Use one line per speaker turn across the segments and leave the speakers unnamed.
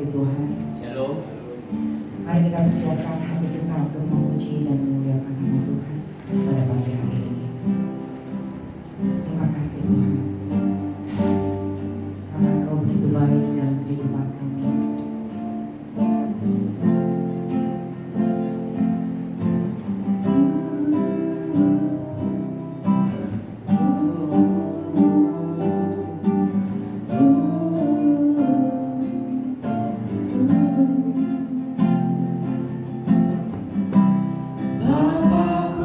kasih Tuhan.
Shalom.
Mari kita persiapkan hati kita untuk memuji dan memuliakan nama Tuhan pada pagi hari ini. Terima kasih Tuhan, karena Engkau begitu baik dalam kehidupan kami.
Bapa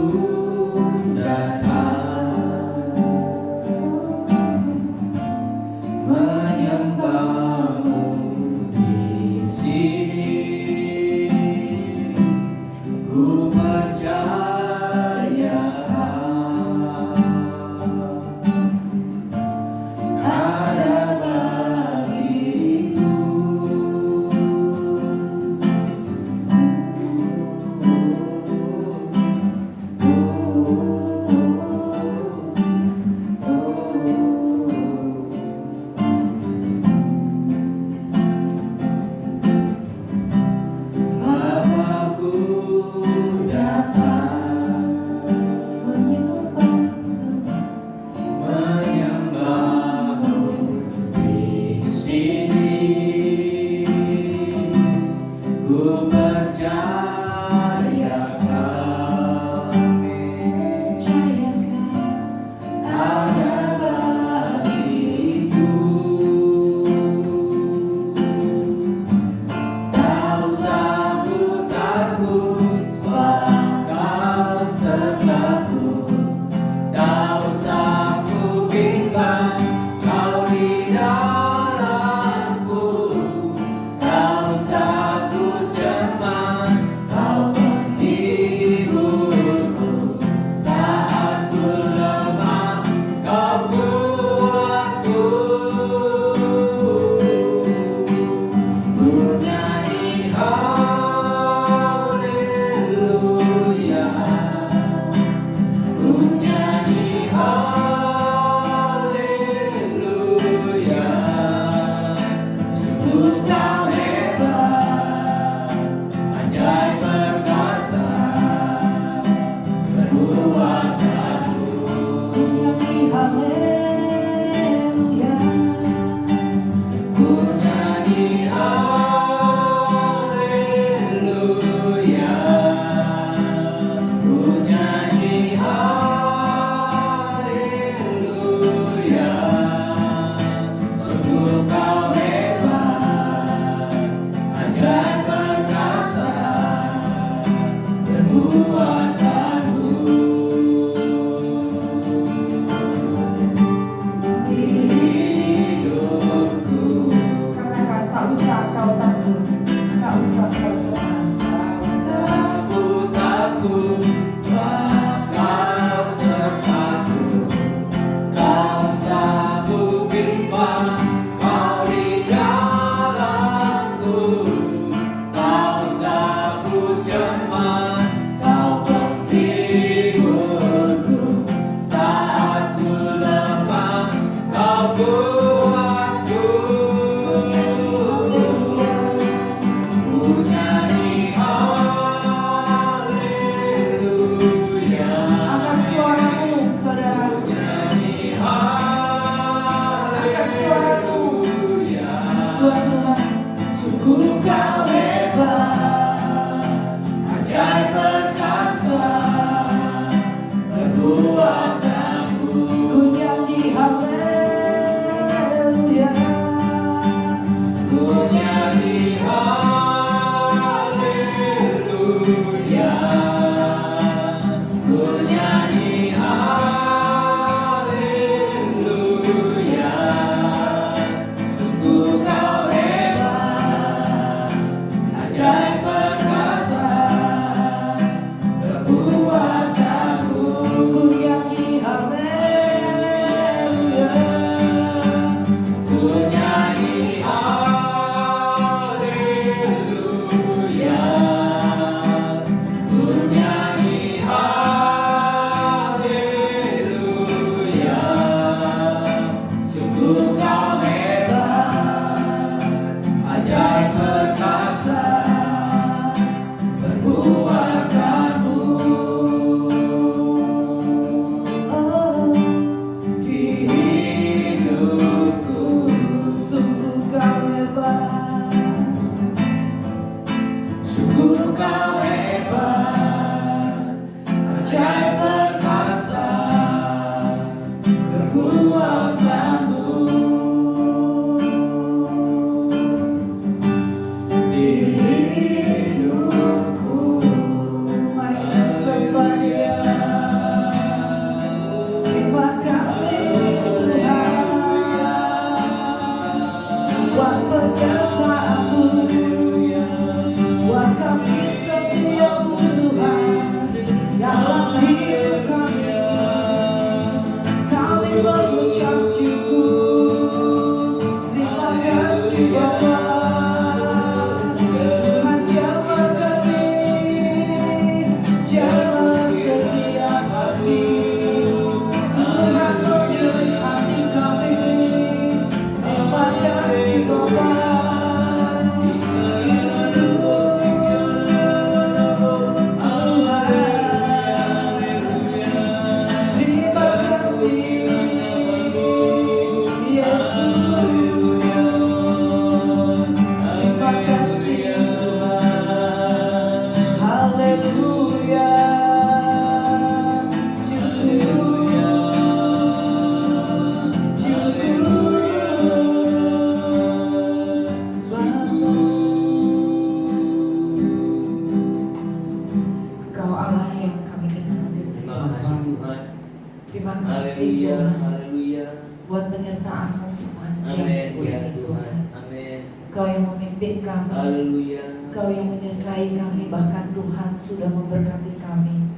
Terima kasih
Haleluya,
Tuhan
haleluya.
buat penyertaan-Mu sepanjang
Amin,
minggu
ya
ini
Tuhan.
Tuhan.
Amin.
Kau yang memimpin kami,
Haleluya.
Kau yang menyertai kami, bahkan Tuhan sudah memberkati kami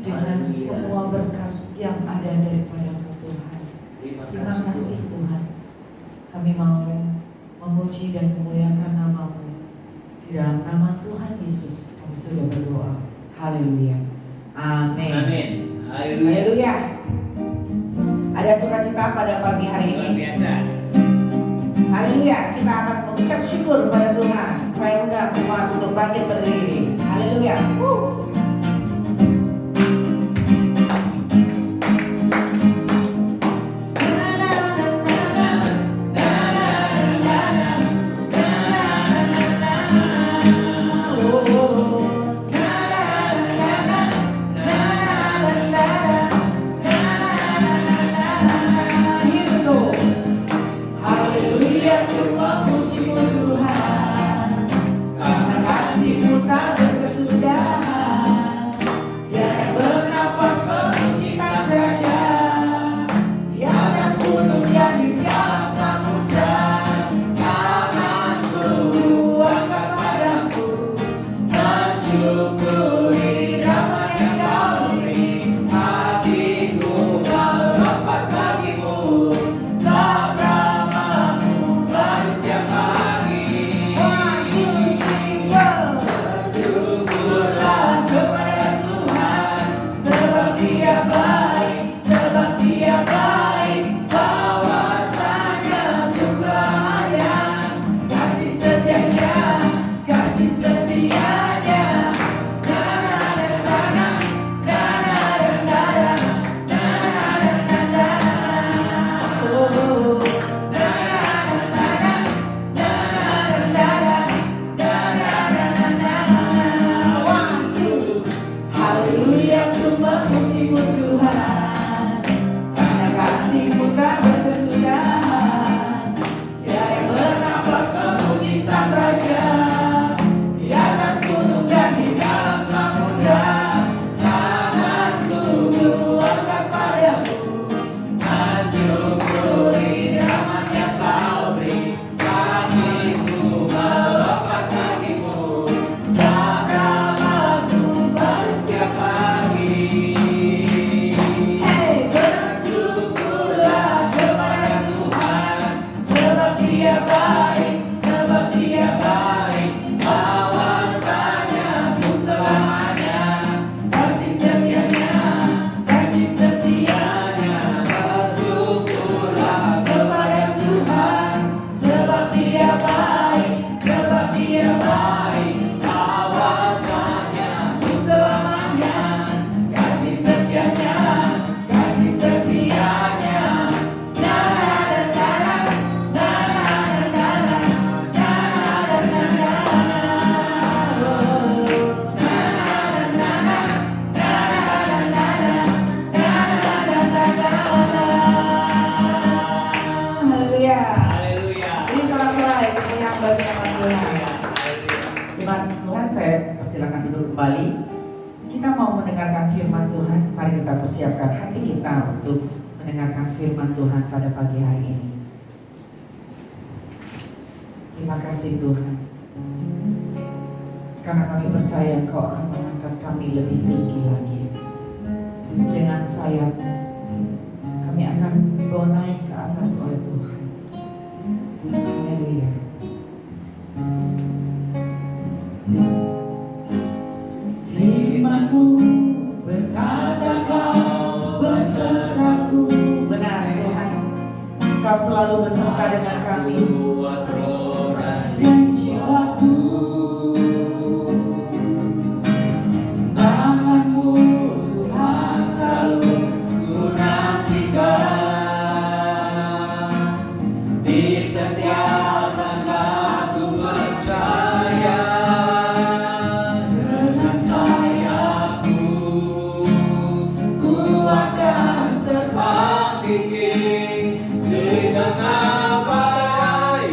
dengan
Haleluya.
semua berkat yang ada daripada-Mu Tuhan. Terima kasih Tuhan. Kami mau memuji dan memuliakan nama-Mu. Di dalam nama Tuhan Yesus kami sudah berdoa. Haleluya. Amin.
Amin. Haleluya.
Haleluya. Ada sukacita pada pagi hari
Luar
ini.
biasa.
Haleluya. Kita akan mengucap syukur pada Tuhan. Saya undang umat untuk bangkit berdiri. Haleluya. Persiapkan hati kita untuk mendengarkan firman Tuhan pada pagi hari ini. Terima kasih Tuhan, karena kami percaya Engkau akan mengangkat kami lebih tinggi lagi. Dengan sayap kami akan dibawa naik ke atas oleh Tuhan. Haleluya. Firman-Mu berkata Kau besertaku. Benar Tuhan, Kau selalu beserta dengan kami dan jiwaku. Tangan-Mu Tuhan selalu ku nantikan. Di setiap langkah ku percaya. Dengan sayapmu ku akan terbang tinggi di tengah badai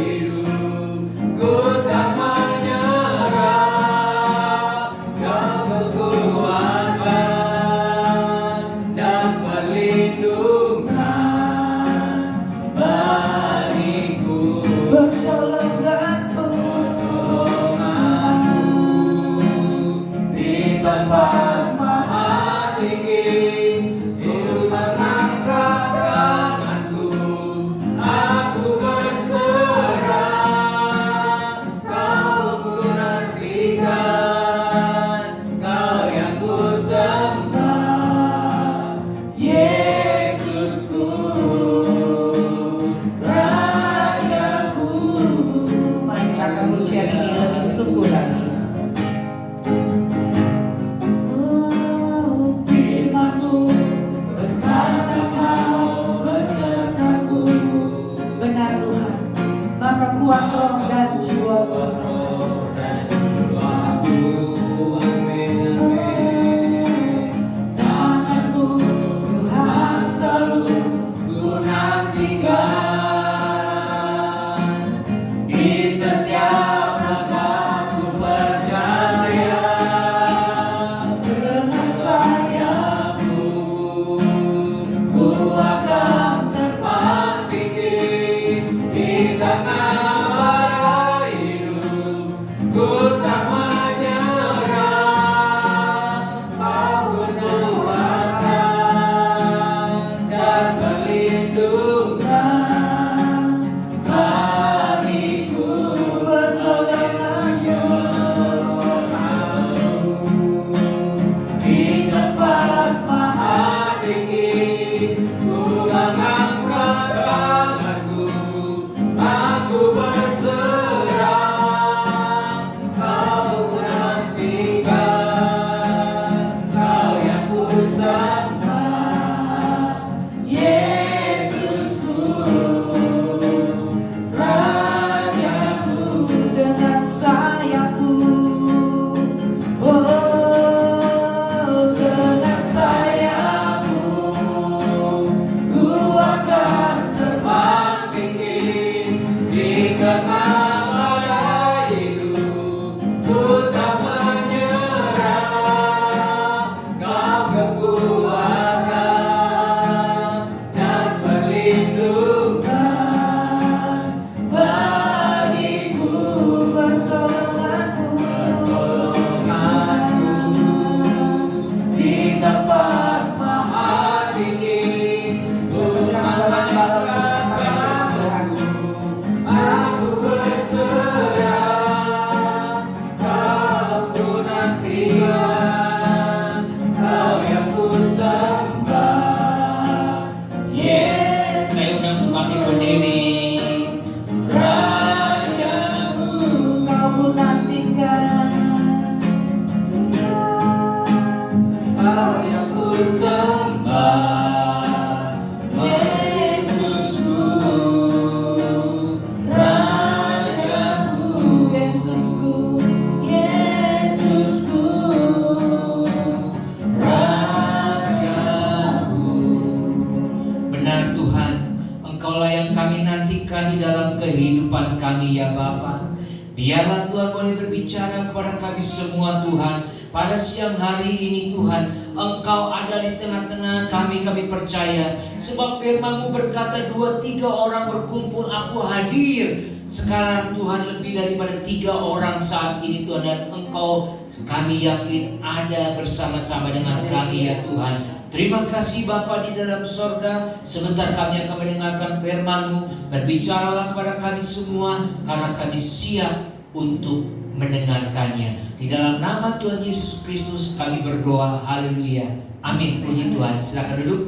nyatakan di dalam kehidupan kami ya Bapa. Biarlah Tuhan boleh berbicara kepada kami semua Tuhan. Pada siang hari ini Tuhan, Engkau ada di tengah-tengah kami percaya. Sebab firman-Mu berkata 2-3 orang berkumpul aku hadir. Sekarang Tuhan lebih daripada 3 orang saat ini Tuhan. Dan Engkau kami yakin ada bersama-sama dengan kami ya Tuhan. Terima kasih Bapa di dalam sorga. Sebentar kami akan mendengarkan firman-Mu. Berbicaralah kepada kami semua, karena kami siap untuk mendengarkannya. Di dalam nama Tuhan Yesus Kristus kami berdoa. Haleluya. Amin. Puji Tuhan. Silakan duduk.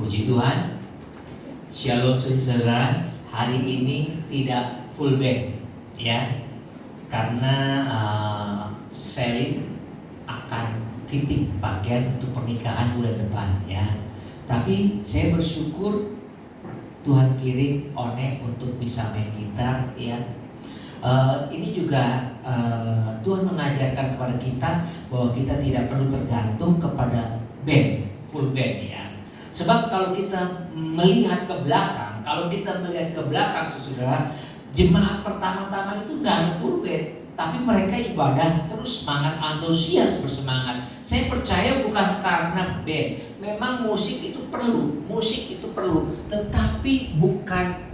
Puji Tuhan. Shalom saudara. Hari ini tidak full band ya, karena Selin akan fitting pakaian untuk pernikahan bulan depan ya. Tapi saya bersyukur Tuhan kirim One untuk bisa main gitar ya. Ini juga Tuhan mengajarkan kepada kita bahwa kita tidak perlu tergantung kepada band, full band ya. Sebab kalau kita melihat ke belakang, saudara, jemaat pertama-tama itu nggak ada full band, tapi mereka ibadah terus semangat, antusias, bersemangat. Saya percaya bukan karena band. Memang musik itu perlu, tetapi bukan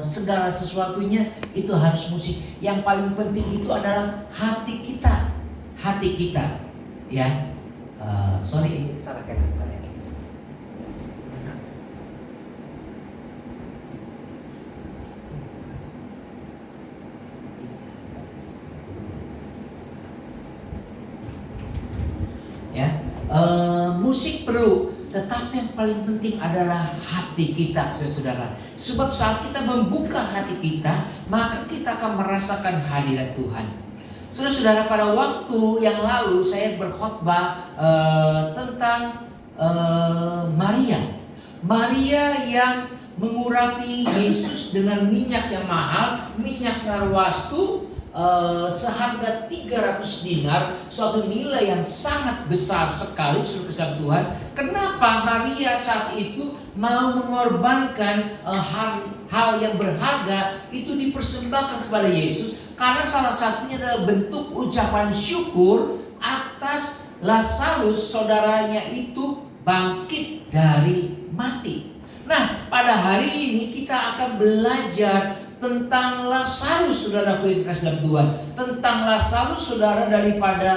segala sesuatunya itu harus musik. Yang paling penting itu adalah hati kita, ya. Sorry, ini salah kan? Musik perlu, tetapi yang paling penting adalah hati kita, saudara. Sebab saat kita membuka hati kita, maka kita akan merasakan hadirat Tuhan. Saudara-saudara, pada waktu yang lalu saya berkhotbah tentang Maria yang mengurapi Yesus dengan minyak yang mahal, minyak narwastu, seharga 300 dinar, suatu nilai yang sangat besar sekali, saudara Tuhan. Kenapa Maria saat itu mau mengorbankan hal yang berharga itu dipersembahkan kepada Yesus? Karena salah satunya adalah bentuk ucapan syukur atas Lazarus, saudaranya itu bangkit dari mati. Nah, pada hari ini kita akan belajar tentang Lazarus, saudaraku yang dikasihi dalam Tuhan. Tentang Lazarus, saudara, daripada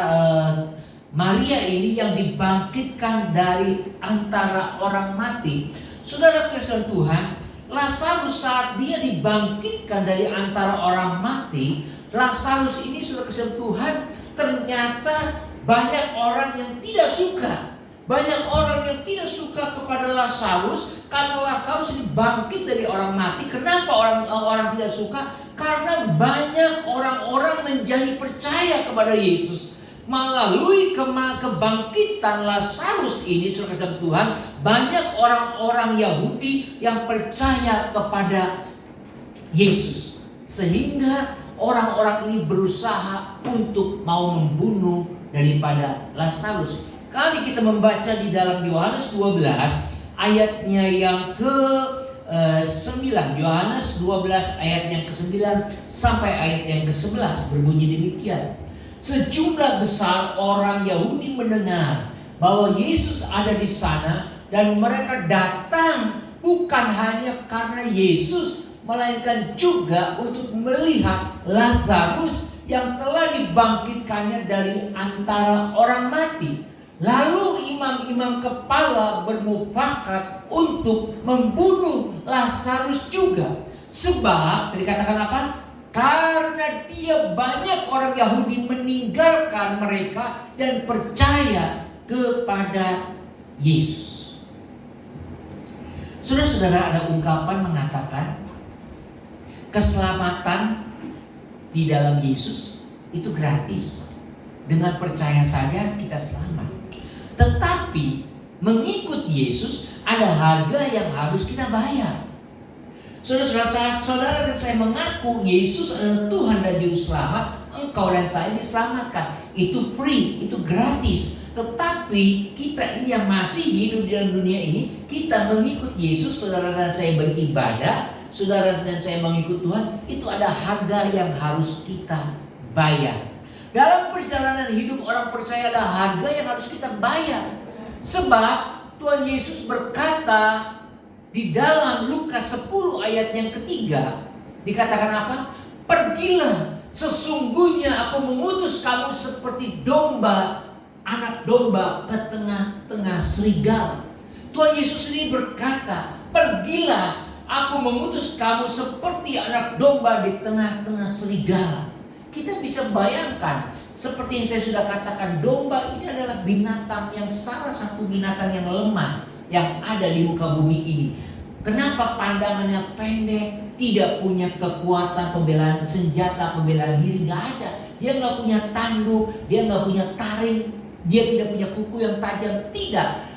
Maria ini yang dibangkitkan dari antara orang mati. Saudara Kristus Tuhan, Lazarus saat dia dibangkitkan dari antara orang mati, Lazarus ini, saudara Kristus Tuhan, ternyata banyak orang yang tidak suka. Banyak orang yang tidak suka kepada Lazarus karena Lazarus ini bangkit dari orang mati. Kenapa orang tidak suka? Karena banyak orang-orang menjadi percaya kepada Yesus. Melalui kebangkitan Lazarus ini, saudara Tuhan, banyak orang-orang Yahudi yang percaya kepada Yesus. Sehingga orang-orang ini berusaha untuk mau membunuh daripada Lazarus. Kali kita membaca di dalam Yohanes 12 ayatnya yang ke-9. Yohanes 12 ayat yang ke-9 sampai ayat yang ke-11 berbunyi demikian. Sejumlah besar orang Yahudi mendengar bahwa Yesus ada di sana, dan mereka datang bukan hanya karena Yesus, melainkan juga untuk melihat Lazarus yang telah dibangkitkannya dari antara orang mati. Lalu imam-imam kepala bermufakat untuk membunuh Lazarus juga. Sebab dikatakan apa? Karena dia banyak orang Yahudi meninggalkan mereka dan percaya kepada Yesus. Saudara-saudara, ada ungkapan mengatakan keselamatan di dalam Yesus itu gratis. Dengan percaya saja kita selamat. Tetapi mengikut Yesus ada harga yang harus kita bayar. Saudara, saat saudara dan saya mengaku Yesus adalah Tuhan dan Juru Selamat, engkau dan saya diselamatkan. Itu free, itu gratis. Tetapi kita ini yang masih hidup di dalam dunia ini, kita mengikut Yesus, saudara dan saya beribadah, saudara dan saya mengikut Tuhan, itu ada harga yang harus kita bayar. Dalam perjalanan hidup orang percaya ada harga yang harus kita bayar. Sebab Tuhan Yesus berkata di dalam Lukas 10 ayat yang ketiga, dikatakan apa? Pergilah, sesungguhnya aku mengutus kamu seperti domba, anak domba ke tengah-tengah serigala. Tuhan Yesus ini berkata, pergilah, aku mengutus kamu seperti anak domba di tengah-tengah serigala. Kita bisa bayangkan, seperti yang saya sudah katakan, domba ini adalah binatang yang salah satu binatang yang lemah yang ada di muka bumi ini. Kenapa pandangannya pendek, tidak punya kekuatan pembelaan, senjata pembelaan diri, nggak ada. Dia nggak punya tanduk, dia nggak punya taring, dia tidak punya kuku yang tajam, tidak.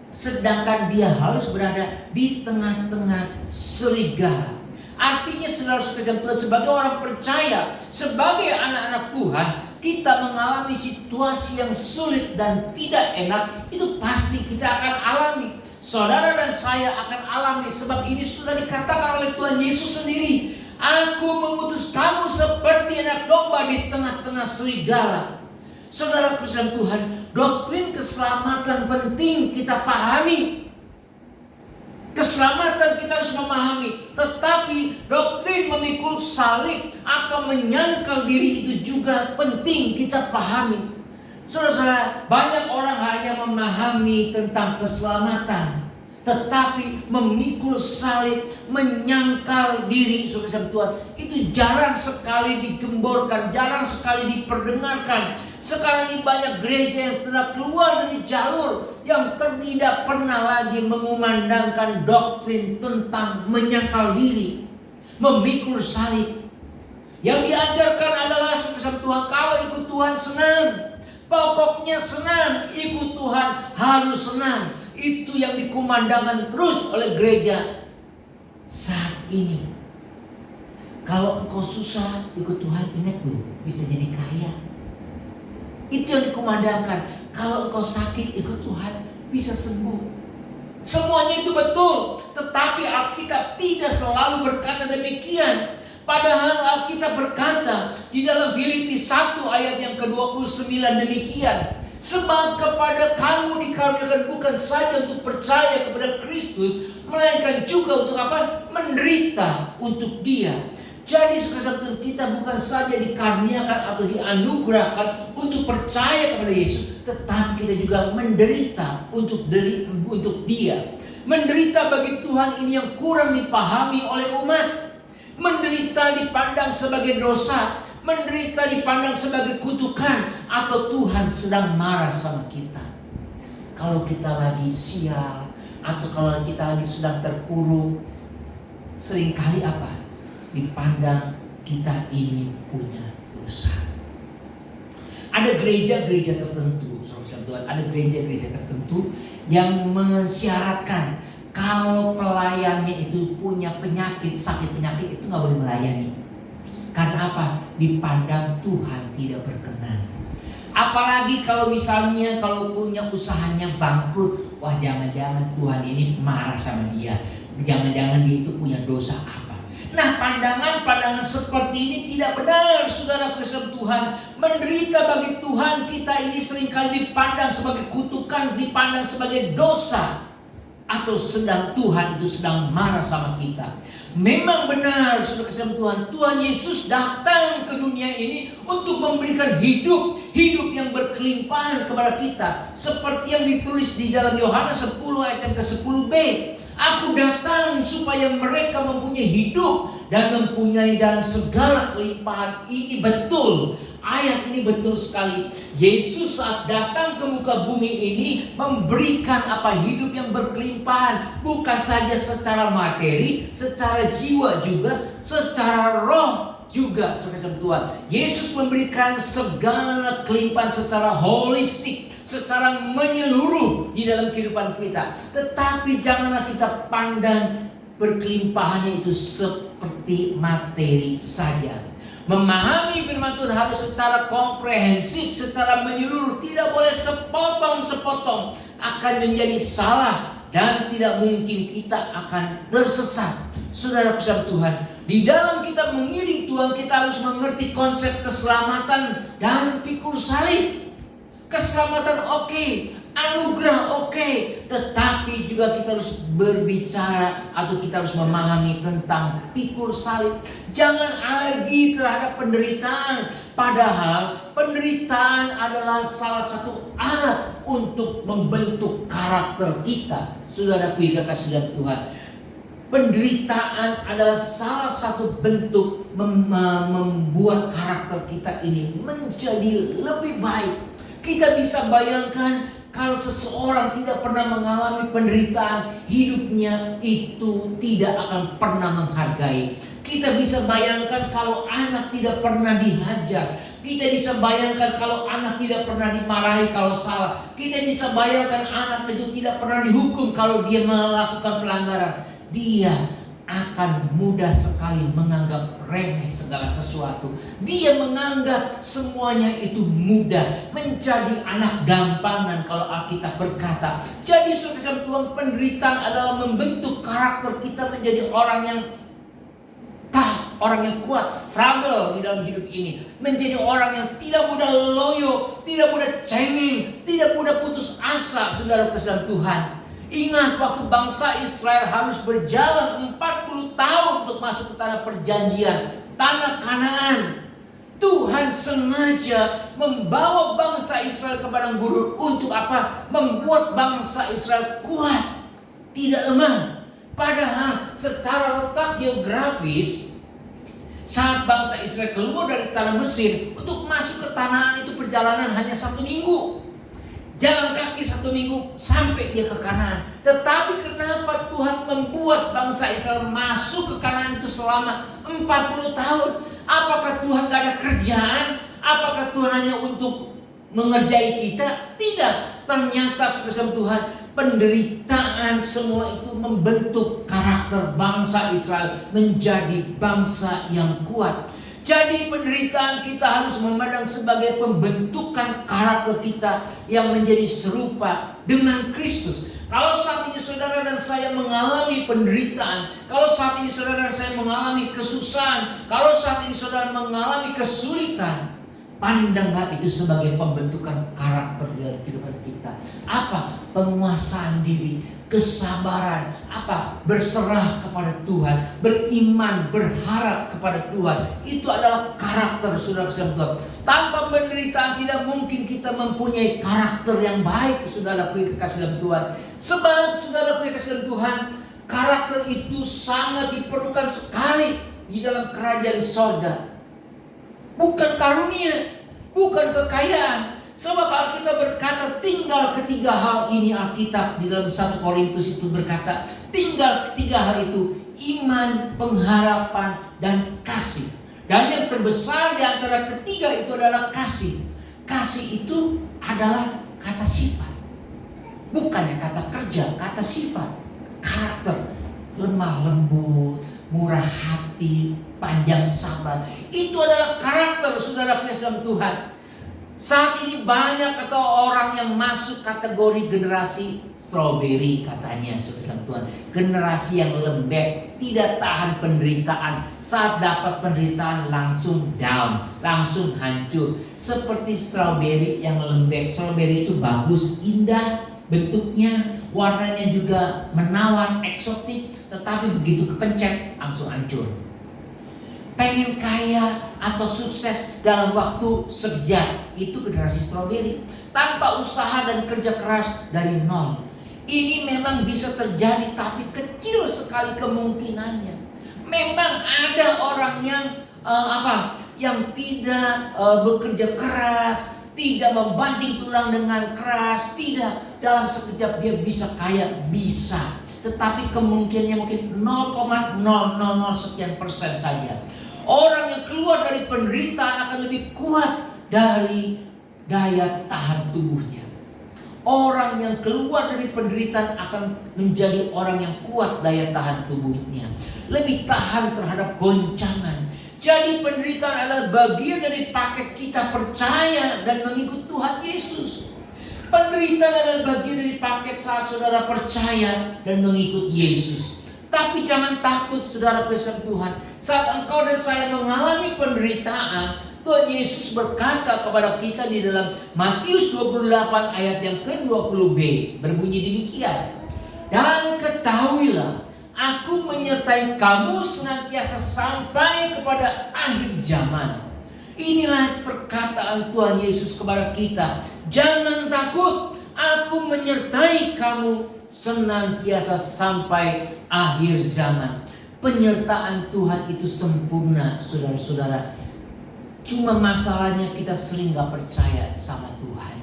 Sedangkan dia harus berada di tengah-tengah serigala. Artinya saudara-saudara Tuhan, sebagai orang percaya, sebagai anak-anak Tuhan, kita mengalami situasi yang sulit dan tidak enak, itu pasti kita akan alami. Saudara dan saya akan alami, sebab ini sudah dikatakan oleh Tuhan Yesus sendiri. Aku mengutus kamu seperti anak domba di tengah-tengah serigala. Saudara Kristen Tuhan, doktrin keselamatan penting kita pahami. Keselamatan kita harus memahami, tetapi doktrin memikul salib atau menyangkal diri itu juga penting kita pahami. Saudara, banyak orang hanya memahami tentang keselamatan, tetapi memikul salib, menyangkal diri, saudara Tuhan, itu jarang sekali digemborkan, jarang sekali diperdengarkan. Sekarang ini banyak gereja yang telah keluar dari jalur, yang tidak pernah lagi mengumandangkan doktrin tentang menyangkal diri, memikul salib. Yang diajarkan adalah, saudara Tuhan, kalau ikut Tuhan senang, pokoknya senang, ikut Tuhan harus senang. Itu yang dikumandangkan terus oleh gereja saat ini. Kalau engkau susah ikut Tuhan, ingat loh, bisa jadi kaya. Itu yang dikumandangkan. Kalau engkau sakit ikut Tuhan, bisa sembuh. Semuanya itu betul, tetapi Alkitab tidak selalu berkata demikian. Padahal Alkitab berkata di dalam Filipi 1 ayat yang ke-29 demikian. Sebab kepada kamu dikaruniakan bukan saja untuk percaya kepada Kristus, melainkan juga untuk apa? Menderita untuk Dia. Jadi saudara, kita bukan saja dikaruniakan atau dianugerahkan untuk percaya kepada Yesus, tetapi kita juga menderita untuk Dia. Menderita bagi Tuhan ini yang kurang dipahami oleh umat. Menderita dipandang sebagai dosa, menderita dipandang sebagai kutukan, atau Tuhan sedang marah sama kita. Kalau kita lagi sial, atau kalau kita lagi sedang terpuruk, seringkali apa? Dipandang kita ini punya dosa. Ada gereja-gereja tertentu, saudara Tuhan, ada gereja-gereja tertentu yang mensyaratkan kalau pelayannya itu punya penyakit, sakit penyakit, itu nggak boleh melayani. Karena apa? Dipandang Tuhan tidak berkenan. Apalagi kalau misalnya kalau punya usahanya bangkrut, wah jangan-jangan Tuhan ini marah sama dia. Jangan-jangan dia itu punya dosa apa. Nah, pandangan-pandangan seperti ini tidak benar, saudara Kristen Tuhan. Menderita bagi Tuhan kita ini seringkali dipandang sebagai kutukan, dipandang sebagai dosa, atau sedang Tuhan itu sedang marah sama kita. Memang benar, saudara Kristen Tuhan, Tuhan Yesus datang ke dunia ini untuk memberikan hidup yang berkelimpahan kepada kita. Seperti yang ditulis di dalam Yohanes 10 ayat yang ke-10b. Aku datang supaya mereka mempunyai hidup dan mempunyai dalam segala kelimpahan. Ini betul. Ayat ini betul sekali. Yesus saat datang ke muka bumi ini memberikan apa? Hidup yang berkelimpahan. Bukan saja secara materi, secara jiwa juga, secara roh juga, saudara Tuhan. Yesus memberikan segala kelimpahan secara holistik, secara menyeluruh di dalam kehidupan kita. Tetapi janganlah kita pandang berkelimpahannya itu seperti materi saja. Memahami firman Tuhan harus secara komprehensif, secara menyeluruh, tidak boleh sepotong-sepotong, akan menjadi salah dan tidak mungkin kita akan tersesat. Saudara kesal Tuhan, di dalam kita mengiring Tuhan, kita harus mengerti konsep keselamatan dan pikul salib. Keselamatan oke, anugerah oke, tetapi juga kita harus berbicara atau kita harus memahami tentang pikul salib. Jangan alergi terhadap penderitaan, padahal penderitaan adalah salah satu alat untuk membentuk karakter kita. Saudaraku yang kasih dalam Tuhan, penderitaan adalah salah satu bentuk membuat karakter kita ini menjadi lebih baik. Kita bisa bayangkan kalau seseorang tidak pernah mengalami penderitaan, hidupnya itu tidak akan pernah menghargai. Kita bisa bayangkan kalau anak tidak pernah dihajar. Kita bisa bayangkan kalau anak tidak pernah dimarahi kalau salah. Kita bisa bayangkan anak itu tidak pernah dihukum kalau dia melakukan pelanggaran. Dia akan mudah sekali menganggap remeh segala sesuatu. Dia menganggap semuanya itu mudah, menjadi anak gampangan kalau Alkitab berkata. Jadi saudara Tuhan, penderitaan adalah membentuk karakter kita menjadi orang yang orang yang kuat, struggle di dalam hidup ini. Menjadi orang yang tidak mudah loyo, tidak mudah cengeng, tidak mudah putus asa, saudara kesadaran Tuhan. Ingat waktu bangsa Israel harus berjalan 40 tahun untuk masuk ke tanah perjanjian, tanah Kanaan. Tuhan sengaja membawa bangsa Israel ke padang gurun untuk apa? Membuat bangsa Israel kuat, tidak lemah. Padahal secara letak geografis, saat bangsa Israel keluar dari tanah Mesir untuk masuk ke Kanaan itu perjalanan hanya 1 minggu. Jalan kaki 1 minggu sampai dia ke Kanaan. Tetapi kenapa Tuhan membuat bangsa Israel masuk ke Kanaan itu selama 40 tahun? Apakah Tuhan gak ada kerjaan? Apakah Tuhan hanya untuk mengerjai kita? Tidak. Ternyata saudara Tuhan, penderitaan semua itu membentuk karakter bangsa Israel menjadi bangsa yang kuat. Jadi penderitaan kita harus memandang sebagai pembentukan karakter kita yang menjadi serupa dengan Kristus. Kalau saat ini saudara dan saya mengalami penderitaan, kalau saat ini saudara dan saya mengalami kesusahan, kalau saat ini saudara mengalami kesulitan, pandanglah itu sebagai pembentukan karakter dalam kehidupan kita. Apa? Penguasaan diri, kesabaran, apa? Berserah kepada Tuhan, beriman, berharap kepada Tuhan. Itu adalah karakter saudara-saudara Tuhan. Tanpa penderitaan tidak mungkin kita mempunyai karakter yang baik, saudara-saudara kekasih dalam Tuhan. Sebab saudara-saudara kekasih dalam Tuhan, karakter itu sangat diperlukan sekali di dalam kerajaan sorga. Bukan karunia, bukan kekayaan. Sebab Alkitab berkata tinggal ketiga hal ini. Alkitab di dalam 1 Korintus itu berkata tinggal ketiga hal itu: iman, pengharapan, dan kasih. Dan yang terbesar di antara ketiga itu adalah kasih. Kasih itu adalah kata sifat, bukannya kata kerja, kata sifat, karakter, lemah lembut, murah hati, panjang sabar. Itu adalah karakter saudara dalam Tuhan. Saat ini banyak atau orang yang masuk kategori generasi strawberry katanya saudara Tuhan. Generasi yang lembek, tidak tahan penderitaan. Saat dapat penderitaan langsung down, langsung hancur. Seperti strawberry yang lembek. Strawberry itu bagus, indah bentuknya, warnanya juga menawan, eksotik. Tetapi begitu kepencet langsung hancur. Pengen kaya atau sukses dalam waktu sekejap, itu generasi strawberry. Tanpa usaha dan kerja keras dari nol. Ini memang bisa terjadi, tapi kecil sekali kemungkinannya. Memang ada orang yang yang tidak bekerja keras, tidak membanting tulang dengan keras, tidak, dalam sekejap dia bisa kaya, bisa. Tetapi kemungkinannya mungkin 0,000 sekian persen saja. Orang yang keluar dari penderitaan akan lebih kuat dari daya tahan tubuhnya. Orang yang keluar dari penderitaan akan menjadi orang yang kuat daya tahan tubuhnya, lebih tahan terhadap goncangan. Jadi penderitaan adalah bagian dari paket kita percaya dan mengikut Tuhan Yesus. Penderitaan adalah bagian dari paket saat saudara percaya dan mengikut Yesus. Tapi jangan takut saudara kasih Tuhan. Saat engkau dan saya mengalami penderitaan, Tuhan Yesus berkata kepada kita di dalam Matius 28 ayat yang ke-20b, berbunyi demikian. Dan ketahuilah, aku menyertai kamu senantiasa sampai kepada akhir zaman. Inilah perkataan Tuhan Yesus kepada kita. Jangan takut, aku menyertai kamu senantiasa sampai akhir zaman. Penyertaan Tuhan itu sempurna, saudara-saudara. Cuma masalahnya kita sering gak percaya sama Tuhan.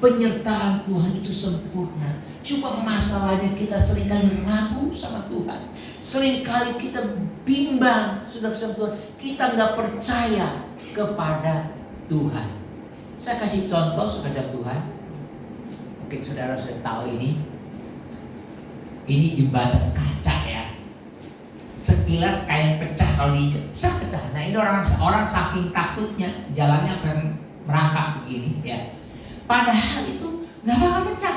Penyertaan Tuhan itu sempurna. Cuma masalahnya kita seringkali ragu sama Tuhan. Seringkali kita bimbang, saudara sama Tuhan. Kita gak percaya kepada Tuhan. Saya kasih contoh saudara Tuhan. Mungkin saudara sudah tahu ini. Ini jembatan kaca ya. Sekilas kayak pecah, kalau diinjek pecah. Nah ini orang saking takutnya jalannya akan merangkak begini ya. Padahal itu nggak bakal pecah.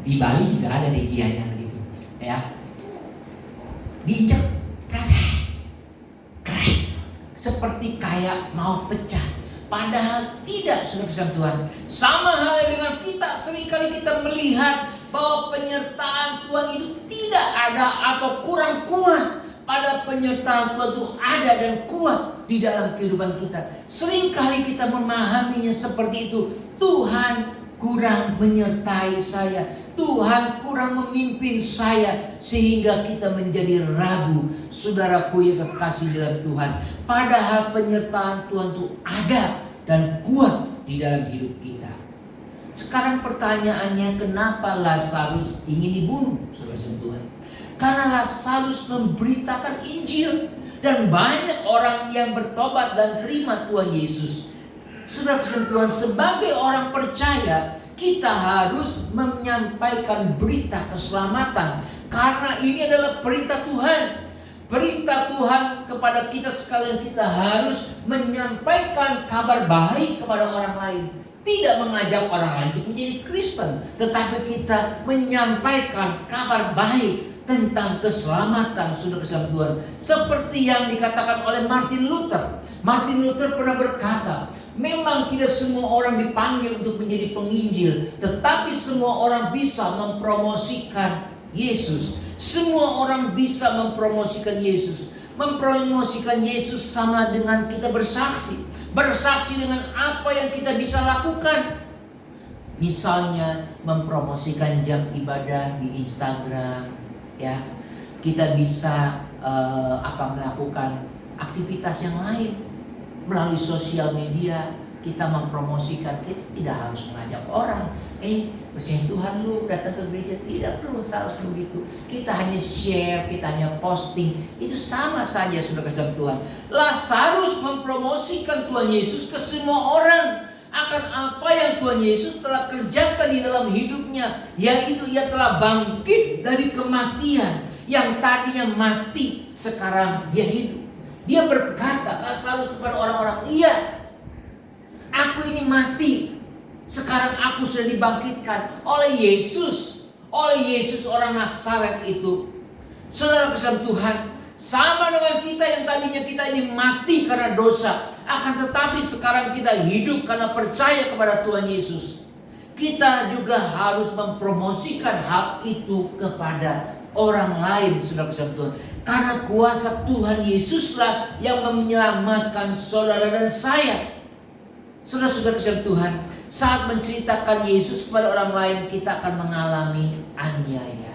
Di Bali juga ada legianya gitu ya. Diinjek seperti kayak mau pecah. Padahal tidak, saudara Tuhan. Sama halnya dengan kita, seringkali kita melihat bahwa penyertaan Tuhan itu tidak ada atau kurang kuat. Pada penyertaan Tuhan itu ada dan kuat di dalam kehidupan kita. Seringkali kita memahaminya seperti itu. Tuhan kurang menyertai saya, Tuhan kurang memimpin saya, sehingga kita menjadi ragu. Saudaraku yang kekasih dalam Tuhan, padahal penyertaan Tuhan itu ada dan kuat di dalam hidup kita. Sekarang pertanyaannya, kenapa Lazarus ingin dibunuh, saudara Tuhan? Karena Lazarus memberitakan Injil dan banyak orang yang bertobat dan terima Tuhan Yesus. Saudara Tuhan, sebagai orang percaya, kita harus menyampaikan berita keselamatan, karena ini adalah berita Tuhan. Berita Tuhan kepada kita sekalian, kita harus menyampaikan kabar baik kepada orang lain. Tidak mengajak orang lain untuk menjadi Kristen, tetapi kita menyampaikan kabar baik tentang keselamatan, saudara Tuhan. Seperti yang dikatakan oleh Martin Luther. Martin Luther pernah berkata, memang tidak semua orang dipanggil untuk menjadi penginjil, tetapi semua orang bisa mempromosikan Yesus. Semua orang bisa mempromosikan Yesus. Mempromosikan Yesus sama dengan kita bersaksi. Bersaksi dengan apa yang kita bisa lakukan. Misalnya mempromosikan jam ibadah di Instagram, ya. Kita bisa melakukan aktivitas yang lain melalui sosial media. Kita mempromosikan, kita tidak harus mengajak orang, percaya Tuhan lu datang ke gereja, tidak perlu harus begitu. Kita hanya share, kita hanya posting, itu sama saja, saudara dalam Tuhan. Lazarus mempromosikan Tuhan Yesus ke semua orang akan apa yang Tuhan Yesus telah kerjakan di dalam hidupnya, yaitu ia telah bangkit dari kematian. Yang tadinya mati, sekarang dia hidup. Dia berkata, Lazarus kepada orang-orang, lihat, aku ini mati, sekarang aku sudah dibangkitkan oleh Yesus. Oleh Yesus orang Nazaret itu. Saudara kasih Tuhan, sama dengan kita yang tadinya kita ini mati karena dosa, akan tetapi sekarang kita hidup karena percaya kepada Tuhan Yesus. Kita juga harus mempromosikan hal itu kepada orang lain, saudara kasih Tuhan. Karena kuasa Tuhan Yesuslah yang menyelamatkan saudara dan saya. Saudara-saudara kasih Tuhan, saat menceritakan Yesus kepada orang lain, kita akan mengalami aniaya.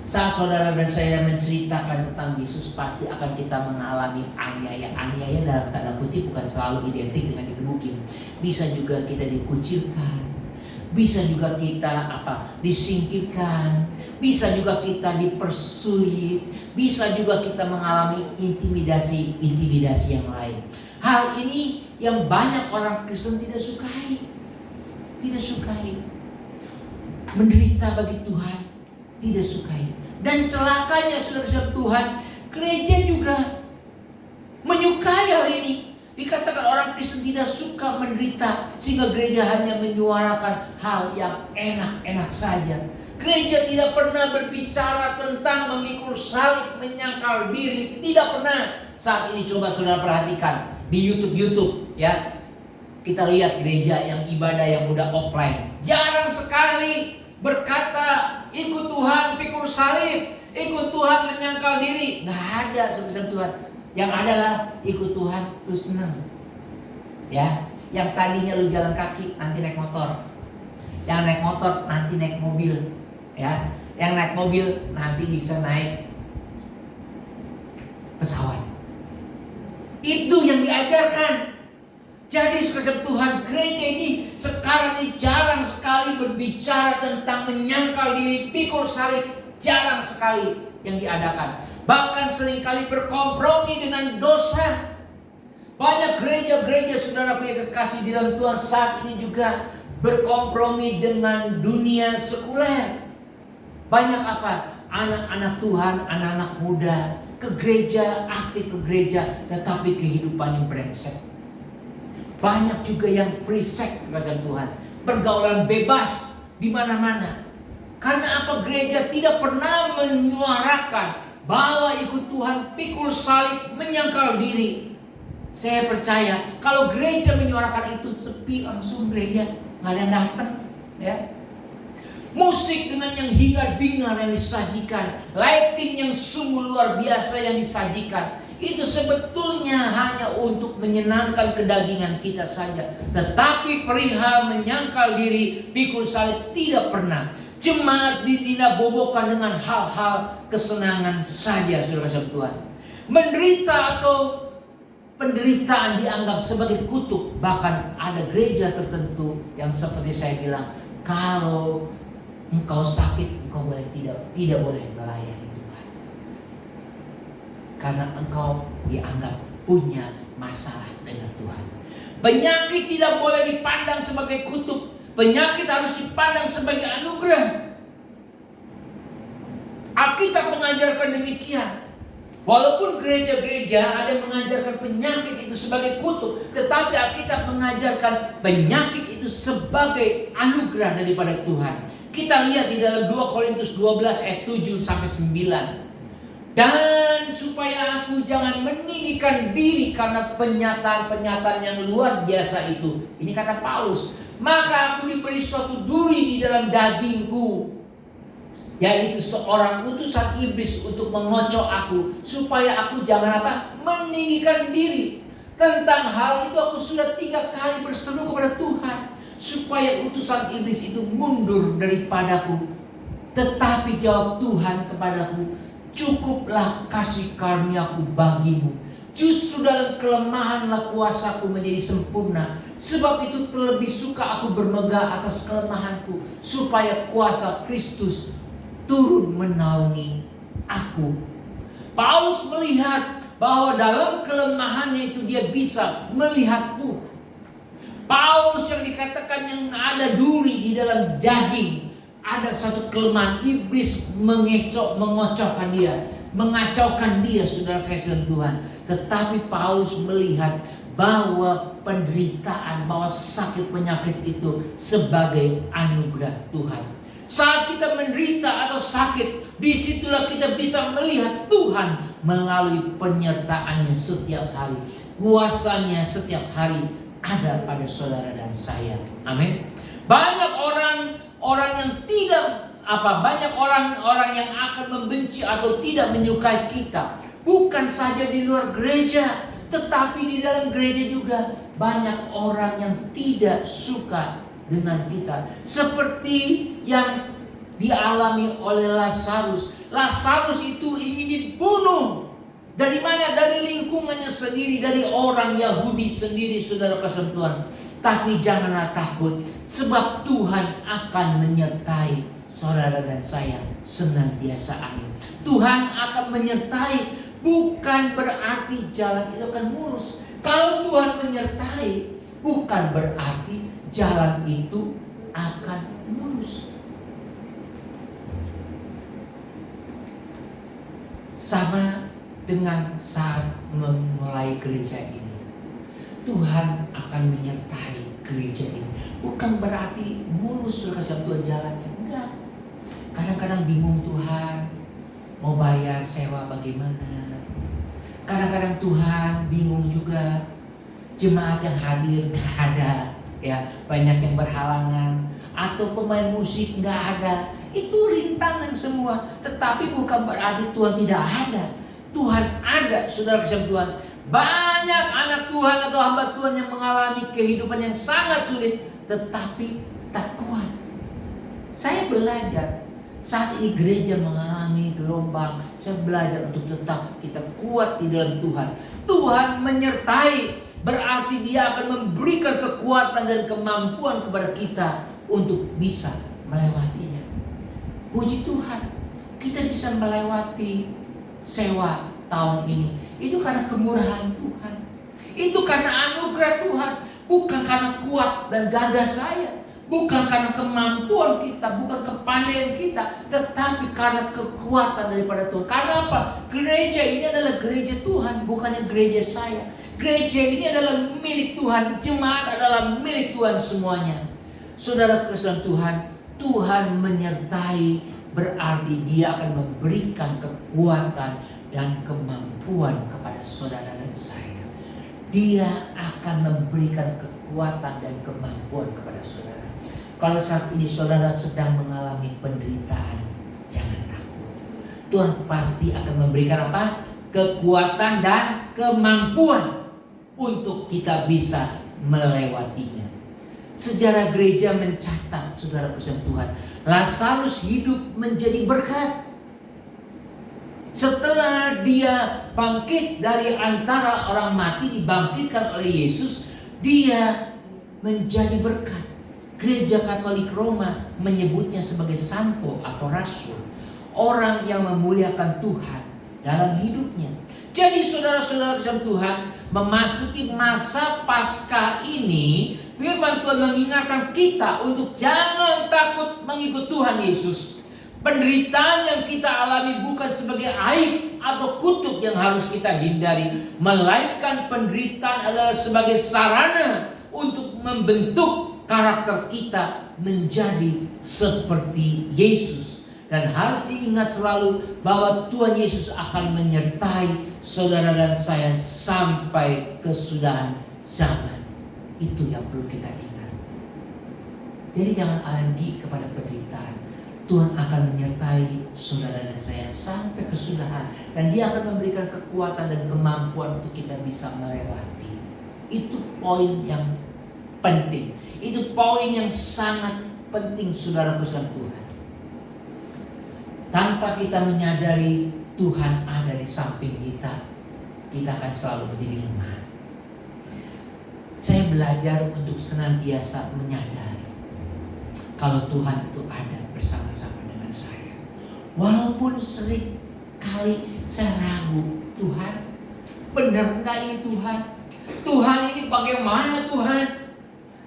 Saat saudara dan saya menceritakan tentang Yesus, pasti akan kita mengalami aniaya. Aniaya dalam tanda kutip bukan selalu identik dengan digebukin. Bisa juga kita dikucilkan, bisa juga kita disingkirkan, bisa juga kita dipersulit, bisa juga kita mengalami intimidasi yang lain. Hal ini yang banyak orang Kristen tidak sukai. tidak sukai. Menderita bagi Tuhan tidak sukai. Dan celakanya saudara Tuhan, gereja juga menyukai hal ini. Dikatakan orang Kristen tidak suka menderita, sehingga gereja hanya menyuarakan hal yang enak-enak saja. Gereja tidak pernah berbicara tentang memikul salib, menyangkal diri, tidak pernah. Saat ini coba saudara perhatikan di YouTube ya. Kita lihat gereja yang ibadah yang udah offline, jarang sekali berkata ikut Tuhan pikul salib, ikut Tuhan menyangkal diri. Nggak ada saudara Tuhan. Yang adalah ikut Tuhan lu senang. Ya, yang tadinya lu jalan kaki nanti naik motor. Yang naik motor nanti naik mobil. Ya, yang naik mobil nanti bisa naik pesawat. Itu yang diajarkan. Jadi saudara Tuhan, gereja ini sekarang ini jarang sekali berbicara tentang menyangkal diri, pikul salib, jarang sekali yang diadakan. Bahkan seringkali berkompromi dengan dosa. Banyak gereja-gereja saudara punya kekasih di dalam Tuhan saat ini juga berkompromi dengan dunia sekuler. Banyak apa? Anak-anak Tuhan, anak-anak muda ke gereja, aktif ke gereja, tetapi kehidupannya brengsek. Banyak juga yang free sex kepada Tuhan, pergaulan bebas di mana-mana. Karena apa? Gereja tidak pernah menyuarakan bahwa ikut Tuhan, pikul salib, menyangkal diri. Saya percaya kalau gereja menyuarakan itu, sepi langsung gereja, nggak ada yang datang. Ya. Musik dengan yang hingar-bingar yang disajikan, lighting yang sungguh luar biasa yang disajikan, itu sebetulnya hanya untuk menyenangkan kedagingan kita saja. Tetapi perihal menyangkal diri, pikul salib tidak pernah. Jemaat didinabobokan dengan hal-hal kesenangan saja, saudara-saudara Tuhan. Menderita atau penderitaan dianggap sebagai kutuk. Bahkan ada gereja tertentu yang seperti saya bilang, kalau engkau sakit, engkau boleh tidak boleh melayani Tuhan. Karena engkau dianggap punya masalah dengan Tuhan. Penyakit tidak boleh dipandang sebagai kutuk. Penyakit harus dipandang sebagai anugerah. Alkitab mengajarkan demikian. Walaupun gereja-gereja ada yang mengajarkan penyakit itu sebagai kutuk, tetapi Alkitab mengajarkan penyakit itu sebagai anugerah daripada Tuhan. Kita lihat di dalam 2 Korintus 12 ayat 7 sampai 9. Dan supaya aku jangan meninggikan diri karena penyataan-penyataan yang luar biasa itu. Ini kata Paulus. Maka aku diberi suatu duri di dalam dagingku, yaitu seorang utusan iblis untuk mengocok aku, supaya aku jangan apa? Meninggikan diri. Tentang hal itu aku sudah 3 kali berseru kepada Tuhan, supaya utusan iblis itu mundur daripadaku. Tetapi jawab Tuhan kepadaku, cukuplah kasih karuniaku bagimu. Justru dalam kelemahanlah kuasaku menjadi sempurna. Sebab itu terlebih suka aku bermegah atas kelemahanku, supaya kuasa Kristus turun menaungi aku. Paulus melihat bahwa dalam kelemahannya itu dia bisa melihat Tuhan. Paulus yang dikatakan yang ada duri di dalam daging, ada satu kelemahan, iblis mengocokkan dia, mengacaukan dia, saudara kasih Tuhan. Tetapi Paulus melihat bahwa penderitaan, bahwa sakit penyakit itu sebagai anugerah Tuhan. Saat kita menderita atau sakit, disitulah kita bisa melihat Tuhan melalui penyertaannya setiap hari. Kuasanya setiap hari ada pada saudara dan saya. Amin. Banyak orang yang tidak banyak orang yang akan membenci atau tidak menyukai kita. Bukan saja di luar gereja, tetapi di dalam gereja juga banyak orang yang tidak suka dengan kita. Seperti yang dialami oleh Lazarus. Lazarus itu ingin dibunuh. Dari mana? Dari lingkungannya sendiri, dari orang Yahudi sendiri, saudara kasih Tuhan. Tapi janganlah takut, sebab Tuhan akan menyertai saudara dan saya senantiasa. Amin. Tuhan akan menyertai, bukan berarti jalan itu akan mulus. Kalau Tuhan menyertai, bukan berarti jalan itu akan mulus. Sama dengan saat memulai gereja ini, Tuhan akan menyertai gereja ini. Bukan berarti mulus sudah kasih Tuhan jalannya, enggak. Kadang-kadang bingung Tuhan, mau bayar sewa bagaimana. Kadang-kadang Tuhan bingung juga, jemaat yang hadir nggak ada, ya banyak yang berhalangan, atau pemain musik nggak ada. Itu rintangan semua. Tetapi bukan berarti Tuhan tidak ada. Tuhan ada, saudara kasih Tuhan. Banyak anak Tuhan atau hamba Tuhan yang mengalami kehidupan yang sangat sulit, tetapi tetap kuat. Saya belajar saat ini gereja mengalami gelombang. Saya belajar untuk tetap kita kuat di dalam Tuhan. Tuhan menyertai, berarti Dia akan memberikan kekuatan dan kemampuan kepada kita untuk bisa melewatinya. Puji Tuhan, kita bisa melewati sewa tahun ini. Itu karena kemurahan Tuhan. Itu karena anugerah Tuhan. Bukan karena kuat dan gagah saya. Bukan karena kemampuan kita, bukan kepandaian kita, tetapi karena kekuatan daripada Tuhan. Karena apa? Gereja ini adalah gereja Tuhan, bukannya gereja saya. Gereja ini adalah milik Tuhan, jemaat adalah milik Tuhan semuanya. Saudara kesalahan Tuhan, Tuhan menyertai, berarti Dia akan memberikan kekuatan dan kemampuan kepada saudara dan saya. Dia akan memberikan kekuatan dan kemampuan kepada saudara. Kalau saat ini saudara sedang mengalami penderitaan, jangan takut. Tuhan pasti akan memberikan apa? Kekuatan dan kemampuan untuk kita bisa melewatinya. Sejarah gereja mencatat, saudara kasih Tuhan, Lazarus hidup menjadi berkat. Setelah dia bangkit dari antara orang mati, dibangkitkan oleh Yesus, dia menjadi berkat. Gereja Katolik Roma menyebutnya sebagai santo atau rasul, orang yang memuliakan Tuhan dalam hidupnya. Jadi saudara-saudara kasih Tuhan, memasuki masa Paskah ini, firman Tuhan mengingatkan kita untuk jangan takut mengikut Tuhan Yesus. Penderitaan yang kita alami bukan sebagai aib atau kutuk yang harus kita hindari, melainkan penderitaan adalah sebagai sarana untuk membentuk karakter kita menjadi seperti Yesus. Dan harus diingat selalu bahwa Tuhan Yesus akan menyertai saudara dan saya sampai kesudahan zaman. Itu yang perlu kita ingat. Jadi jangan alergi kepada penderitaan. Tuhan akan menyertai saudara dan saya sampai kesudahan. Dan Dia akan memberikan kekuatan dan kemampuan untuk kita bisa melewati. Itu poin yang penting. Itu poin yang sangat penting, saudara-saudara Tuhan. Tanpa kita menyadari Tuhan ada di samping kita, kita akan selalu menjadi lemah. Saya belajar untuk senantiasa menyadari kalau Tuhan itu ada bersama-sama dengan saya. Walaupun sering kali saya ragu, Tuhan, benar enggak ini Tuhan? Tuhan ini bagaimana Tuhan?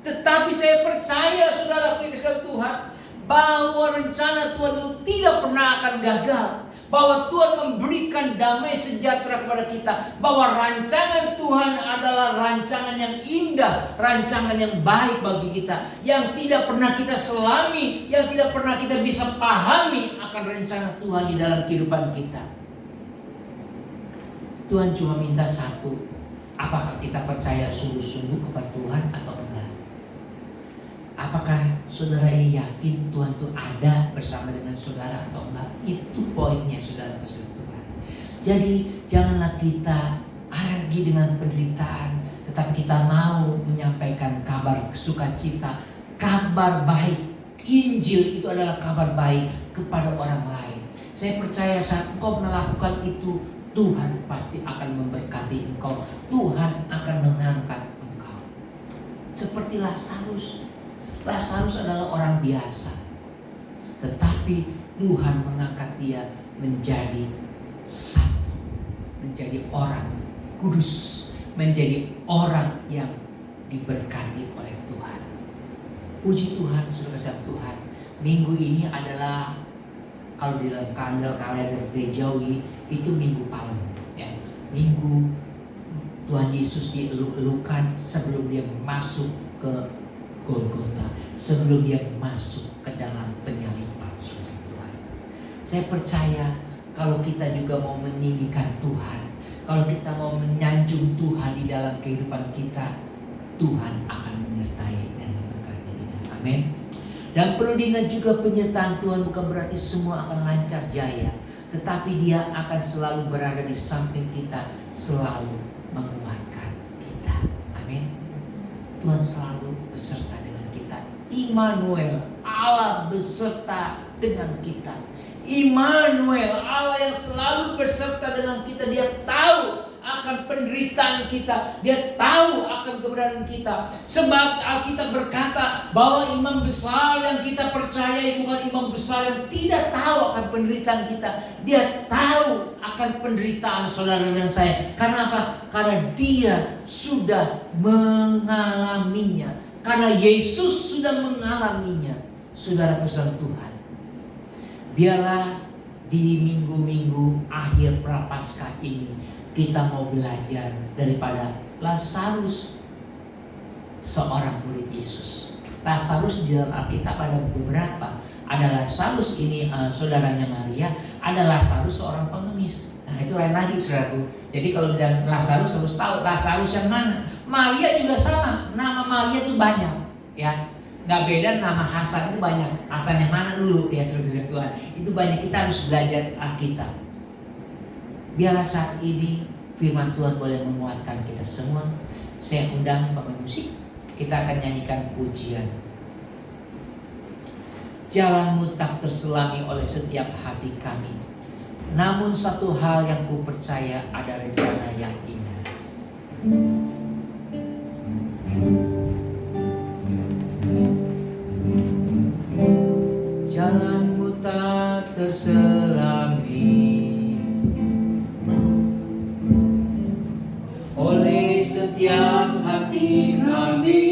Tetapi saya percaya, saudara kasih Tuhan, bahwa rencana Tuhan itu tidak pernah akan gagal. Bahwa Tuhan memberikan damai sejahtera kepada kita. Bahwa rancangan Tuhan adalah rancangan yang indah, rancangan yang baik bagi kita, yang tidak pernah kita selami, yang tidak pernah kita bisa pahami akan rencana Tuhan di dalam kehidupan kita. Tuhan cuma minta satu, apakah kita percaya sungguh-sungguh kepada Tuhan atau enggak? Apakah saudara ini yakin Tuhan itu ada bersama dengan saudara atau enggak? Itu poinnya, saudara kasih Tuhan. Jadi janganlah kita alergi dengan penderitaan, tetapi kita mau menyampaikan kabar sukacita, kabar baik. Injil itu adalah kabar baik kepada orang lain. Saya percaya saat engkau melakukan itu, Tuhan pasti akan memberkati engkau. Tuhan akan mengangkat engkau. Seperti Lazarus. Lazarus adalah orang biasa, tetapi Tuhan mengangkat dia menjadi satu, menjadi orang kudus, menjadi orang yang diberkati oleh Tuhan. Puji Tuhan, saudara kasih Tuhan. Minggu ini adalah kalau di dalam kalender gerejawi itu Minggu Palem, ya. Minggu Tuhan Yesus dieluk-elukan sebelum dia masuk ke Golgota, sebelum dia masuk ke dalam penyaliban, saudara Tuhan. Saya percaya kalau kita juga mau meninggikan Tuhan, kalau kita mau menyanjung Tuhan di dalam kehidupan kita, Tuhan akan menyertai dan memberkati kita. Amin. Dan perlu diingat juga, penyertaan Tuhan bukan berarti semua akan lancar jaya, tetapi Dia akan selalu berada di samping kita, selalu menguatkan kita. Amin. Tuhan selalu beserta dengan kita. Immanuel, Allah beserta dengan kita. Immanuel, Allah yang selalu beserta dengan kita. Dia tahu akan penderitaan kita, Dia tahu akan keberadaan kita. Sebab Alkitab berkata bahwa imam besar yang kita percayai bukan imam besar yang tidak tahu akan penderitaan kita. Dia tahu akan penderitaan saudara dan saya. Karena apa? Karena Dia sudah mengalaminya. Karena Yesus sudah mengalaminya. Saudara bersama Tuhan, biarlah di minggu-minggu akhir Prapaskah ini kita mau belajar daripada Lazarus, seorang murid Yesus. Lazarus di dalam Alkitab ada beberapa. Ada Lazarus ini saudaranya Maria, ada Lazarus seorang pengemis. Nah itu lain lagi saudaraku. Jadi kalau bilang Lazarus harus tahu Lazarus yang mana. Maria juga sama, nama Maria itu banyak, ya. Nggak beda nama Hasan itu banyak. Hasan yang mana dulu ya saudara Tuhan. Itu banyak, kita harus belajar Alkitab. Biarlah saat ini firman Tuhan boleh menguatkan kita semua. Saya undang pemain musik. Kita akan nyanyikan pujian. Jalanmu tak terselami oleh setiap hati kami, namun satu hal yang ku percaya, ada rencana yang indah. Jalanmu tak terselami oleh setiap hati kami,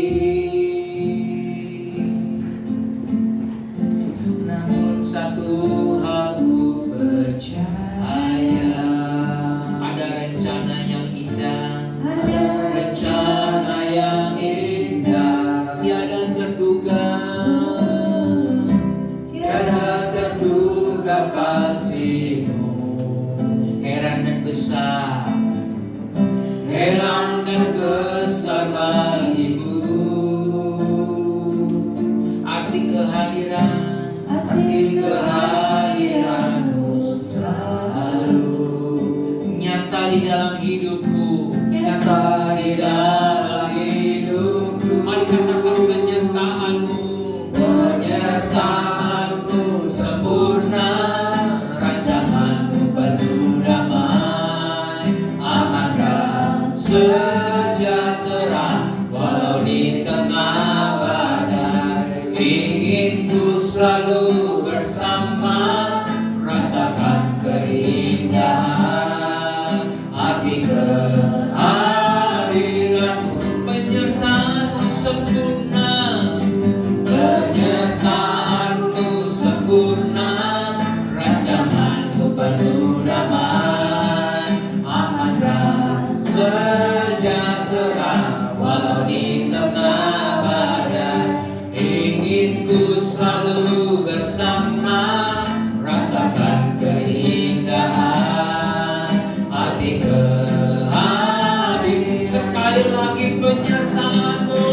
namun satu hal ku percaya, ada rencana yang indah, rencana yang indah, tiada terduga, tiada terduga kasih-Mu, heran dan besar, heran dan besar bagimu. Arti kehadiran-Mu selalu nyata di dalam hidupku, nyata di dalam hidupku. Mari katakan penyertaan-Mu, penyertaan-Mu sempurna, rancangan-Mu penuh damai, aman dan sejahtera walau di tengah badai. Ingin ku selalu bersama, rasakan keindahan arti kehadiran-Mu, penyertaan-Mu sempurna, penyertaan-Mu sempurna, rancangan-Mu penuh damai, aman dan sejahtera walau di tengah badai. Ingin ku selalu bersama, rasakan keindahan arti kehadiran. Sekali lagi penyertaan-Mu,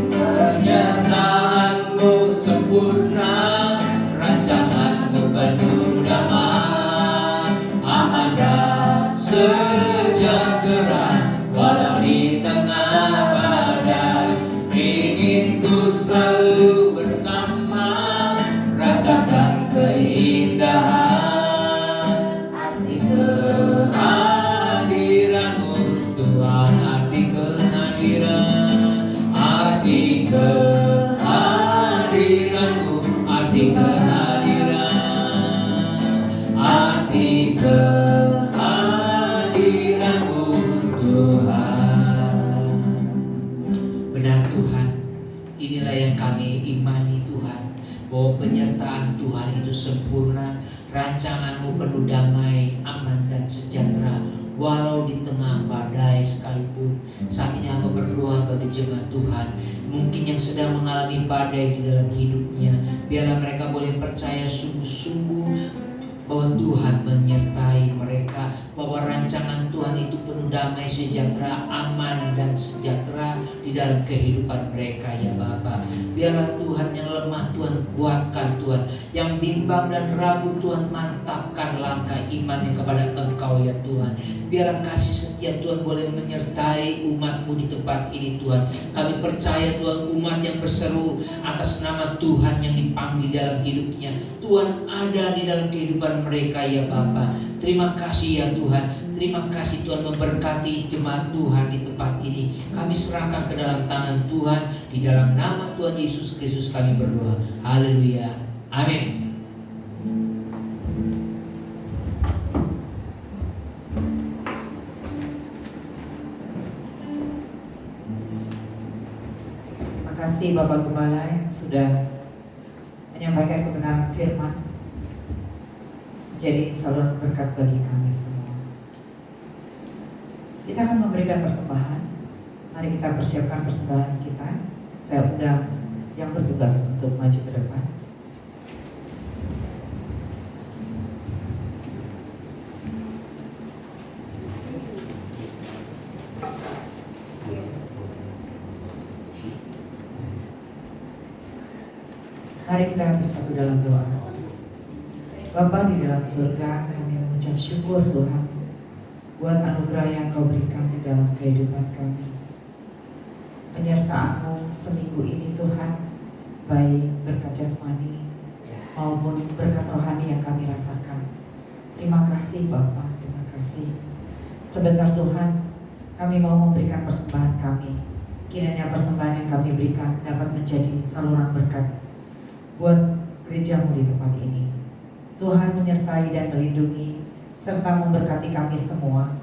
penyertaan-Mu sempurna, rancangan-Mu penuh damai, aman dan sejahtera walau di tengah badai. Ingin ku selalu bersama, rasakan keindahan arti kehadiran-Mu, Tuhan, arti kehadiran, arti kehadiran-Mu, arti kehadiran, arti kehadiran-Mu, Tuhan. Benar Tuhan, inilah bahwa penyertaan Tuhan itu sempurna, rancangan-Mu penuh damai, aman dan sejahtera. Walau di tengah badai sekalipun. Saat ini hamba berdoa bagi jemaat Tuhan, mungkin yang sedang mengalami badai di dalam hidupnya, biarlah mereka boleh percaya sungguh-sungguh bahwa Tuhan menyertai mereka, bahwa rancangan Tuhan itu penuh damai, sejahtera, aman dan sejahtera di dalam kehidupan mereka ya Bapa. Biarlah Tuhan yang lemah Tuhan kuatkan Tuhan, yang bimbang dan ragu Tuhan mantapkan langkah imannya kepada Engkau ya Tuhan. Biarlah kasih setia Tuhan boleh menyertai umat-Mu di tempat ini Tuhan. Kami percaya Tuhan, umat yang berseru atas nama Tuhan yang dipanggil dalam hidupnya, Tuhan ada di dalam kehidupan mereka ya Bapa. Terima kasih ya Tuhan. Terima kasih Tuhan memberkati jemaat Tuhan di tempat ini. Kami serahkan ke dalam tangan Tuhan. Di dalam nama Tuhan Yesus Kristus kami berdoa. Haleluya. Amin.
Terima kasih Bapak Gembala yang sudah menyampaikan kebenaran firman, jadi saluran berkat bagi kami semua. Kita akan memberikan persembahan. Mari kita persiapkan persembahan kita. Saya undang yang bertugas untuk maju ke depan. Mari kita bersatu dalam doa. Bapa di dalam surga, kami mengucap syukur Tuhan buat anugerah yang Kau berikan di dalam kehidupan kami. Penyertaan-Mu seminggu ini Tuhan, baik berkat jasmani maupun berkat rohani yang kami rasakan. Terima kasih Bapa, terima kasih. Sebentar Tuhan, kami mau memberikan persembahan kami. Kiranya persembahan yang kami berikan dapat menjadi saluran berkat buat gereja-Mu di tempat ini. Tuhan menyertai dan melindungi serta memberkati kami semua,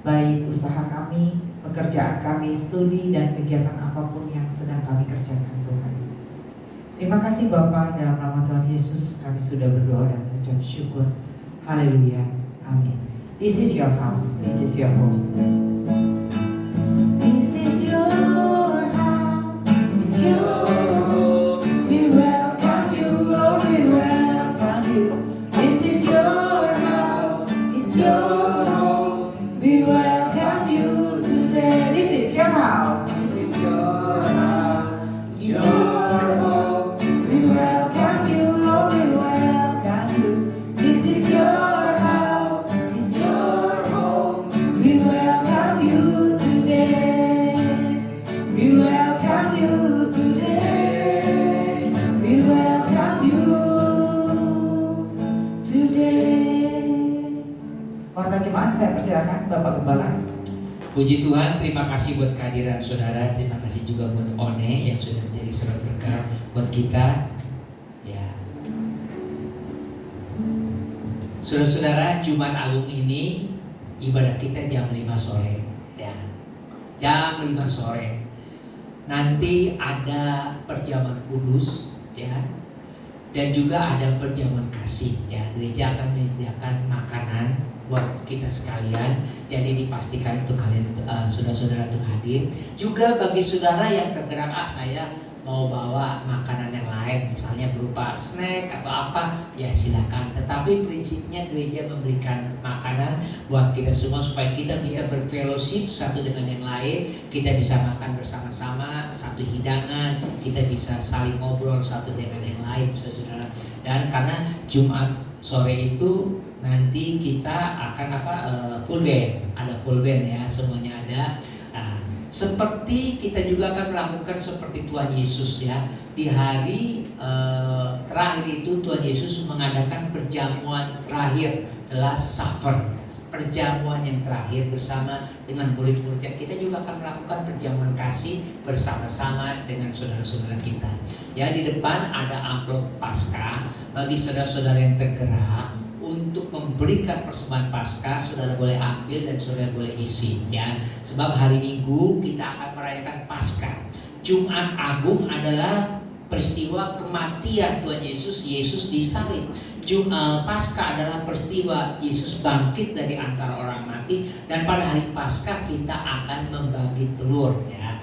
baik usaha kami, pekerjaan kami, studi dan kegiatan apapun yang sedang kami kerjakan Tuhan. Terima kasih Bapa, dalam nama Tuhan Yesus kami sudah berdoa dan mengucap syukur. Haleluya. Amin. This is your house, this is your home. This is your house, it's your home. We welcome you, Lord, we welcome you. This is your house, it's your home. We welcome you today. This is your house, this is your house, it's your home. We welcome you, Lord, we welcome you. This is your house, it's your home. We welcome you today. We welcome you today. We welcome you today. Warta jemaat, saya persilakan Bapak Gembala.
Puji Tuhan, terima kasih buat kehadiran saudara. Terima kasih juga buat One yang sudah menjadi surat berkat buat kita. Ya, saudara-saudara, Jumat Agung ini ibadah kita jam 5 sore. Ya, jam 5 sore. Nanti ada perjamuan kudus, ya, dan juga ada perjamuan kasih. Ya, gereja akan menyediakan makanan buat kita sekalian. Jadi dipastikan untuk kalian saudara-saudara untuk hadir. Juga bagi saudara yang tergerak, saya mau bawa makanan yang lain, misalnya berupa snack atau apa, ya silakan. Tetapi prinsipnya gereja memberikan makanan buat kita semua supaya kita bisa berfellowship satu dengan yang lain. Kita bisa makan bersama-sama satu hidangan, kita bisa saling ngobrol satu dengan yang lain, saudara. Dan karena Jumat sore itu nanti kita akan full band, ada full band ya, semuanya ada. Seperti kita juga akan melakukan seperti Tuhan Yesus ya. Di hari terakhir itu Tuhan Yesus mengadakan perjamuan terakhir, Last Supper. Perjamuan yang terakhir bersama dengan murid-muridnya. Kita juga akan melakukan perjamuan kasih bersama-sama dengan saudara-saudara kita. Ya, di depan ada amplop Paskah bagi saudara-saudara yang tergerak. Untuk memberikan persembahan Paskah, saudara boleh ambil dan saudara boleh isi ya. Sebab hari Minggu kita akan merayakan Paskah. Jumat Agung adalah peristiwa kematian Tuhan Yesus, Yesus disalib. Paskah adalah peristiwa Yesus bangkit dari antara orang mati, dan pada hari Paskah kita akan membagi telur ya.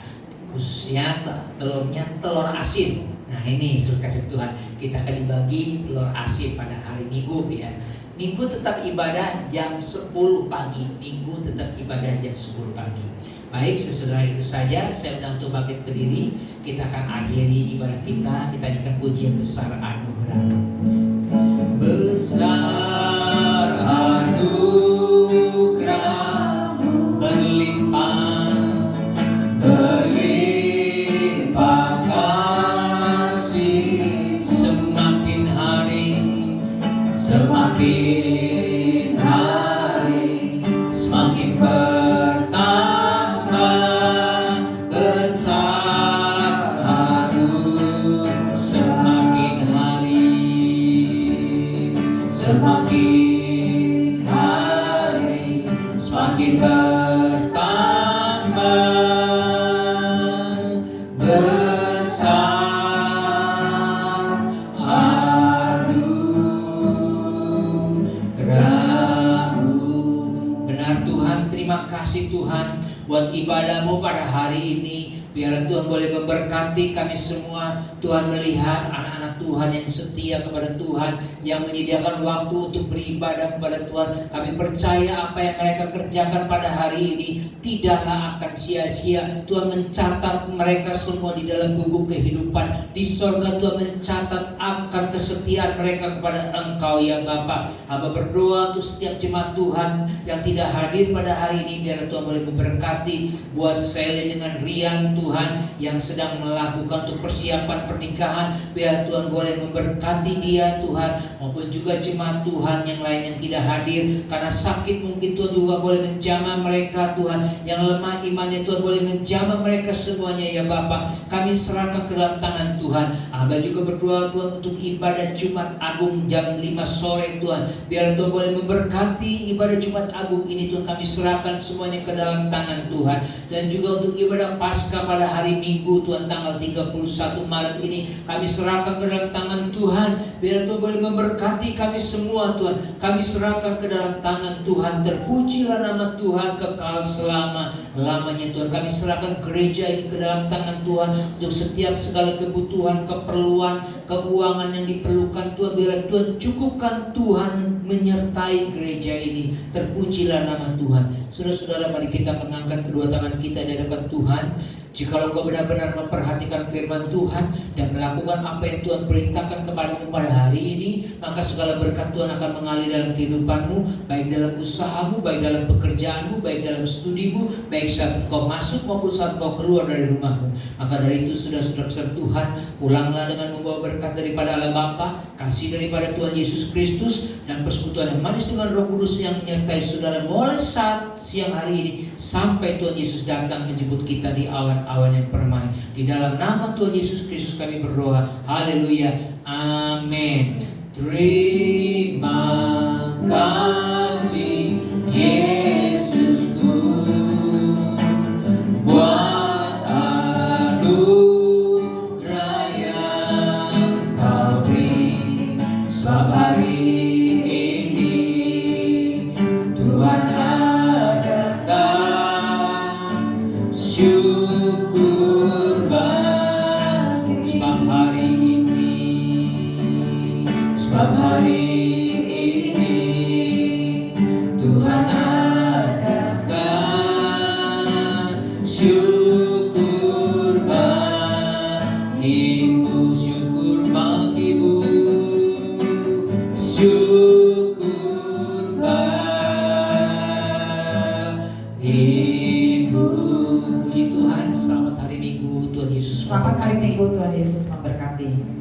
Khususnya telurnya telur asin. Nah ini suruh kasih Tuhan, kita akan dibagi telur asin pada hari Minggu ya. Minggu tetap ibadah jam 10 pagi, Minggu tetap ibadah jam 10 pagi. Baik, saudara, itu saja saya undang untuk bangkit berdiri. Kita akan akhiri ibadah kita. Kita nyanyikan pujian besar anugerah. Besar anugerah-Mu berlimpah, berlimpah kasih, semakin hari, semakin hari, semakin bertambah besar anugerah, semakin hari, semakin hari, semakin bertambah besar anugerah-Mu. Benar Tuhan, terima kasih Tuhan buat ibadah-Mu pada hari ini. Biarlah Tuhan boleh memberkati kami semua. Tuhan melihat anak-anak Tuhan yang setia kepada Tuhan, yang menyediakan waktu untuk beribadah kepada Tuhan. Kami percaya apa yang mereka kerjakan pada hari ini tidaklah akan sia-sia. Tuhan mencatat mereka semua di dalam buku kehidupan. Di sorga Tuhan mencatat akan kesetiaan mereka kepada Engkau ya Bapa. Hamba berdoa untuk setiap jemaat Tuhan yang tidak hadir pada hari ini, biar Tuhan boleh memberkati. Buat Selin dengan Rian Tuhan yang sedang melakukan untuk persiapan pernikahan, biar Tuhan boleh memberkati dia Tuhan, maupun juga jemaat Tuhan yang lain yang tidak hadir karena sakit, mungkin Tuhan juga boleh menjamah mereka Tuhan, yang lemah imannya Tuhan boleh menjamah mereka semuanya ya Bapa. Kami serahkan ke dalam tangan Tuhan. Hamba juga berdoa Tuhan untuk ibadah Jumat Agung jam 5 sore Tuhan, biar Tuhan boleh memberkati ibadah Jumat Agung ini Tuhan. Kami serahkan semuanya ke dalam tangan Tuhan. Dan juga untuk ibadah Paskah pada hari Minggu Tuhan tanggal 31 Maret ini, kami serahkan ke dalam tangan Tuhan. Biar Tuhan boleh memberkati kami semua Tuhan. Kami serahkan ke dalam tangan Tuhan. Terpujilah nama Tuhan kekal selama-lamanya Tuhan. Kami serahkan gereja ini ke dalam tangan Tuhan, untuk setiap segala kebutuhan, keperluan, keuangan yang diperlukan Tuhan. Biar Tuhan cukupkan Tuhan menyertai gereja ini. Terpujilah nama Tuhan. Saudara-saudara, mari kita mengangkat kedua tangan kita di hadapan Tuhan. Jikalau engkau benar-benar memperhatikan firman Tuhan dan melakukan apa yang Tuhan perintahkan kepadamu pada hari ini, maka segala berkat Tuhan akan mengalir dalam kehidupanmu, baik dalam usahamu, baik dalam pekerjaanmu, baik dalam studimu, baik saat engkau masuk maupun saat engkau keluar dari rumahmu. Maka dari itu, saudara-saudara Tuhan, pulanglah dengan membawa berkat daripada Allah Bapa, kasih daripada Tuhan Yesus Kristus, dan persekutuan yang manis dengan Roh Kudus yang menyertai saudara mulai saat siang hari ini sampai Tuhan Yesus datang menjemput kita di awan yang permai. Di dalam nama Tuhan Yesus Kristus kami berdoa. Haleluya. Amin. Terima kasih Yesusku buat anugerah yang Kau beri. Sebab hari ini Tuhan adakan syukur bagi. Sebab hari ini, sebab hari ini Tuhan adakan syukur bagimu, syukur bagimu, syukur bagimu. Puji Tuhan. Selamat hari Minggu, Tuhan Yesus
Selamat hari Minggu, Tuhan Yesus memberkati.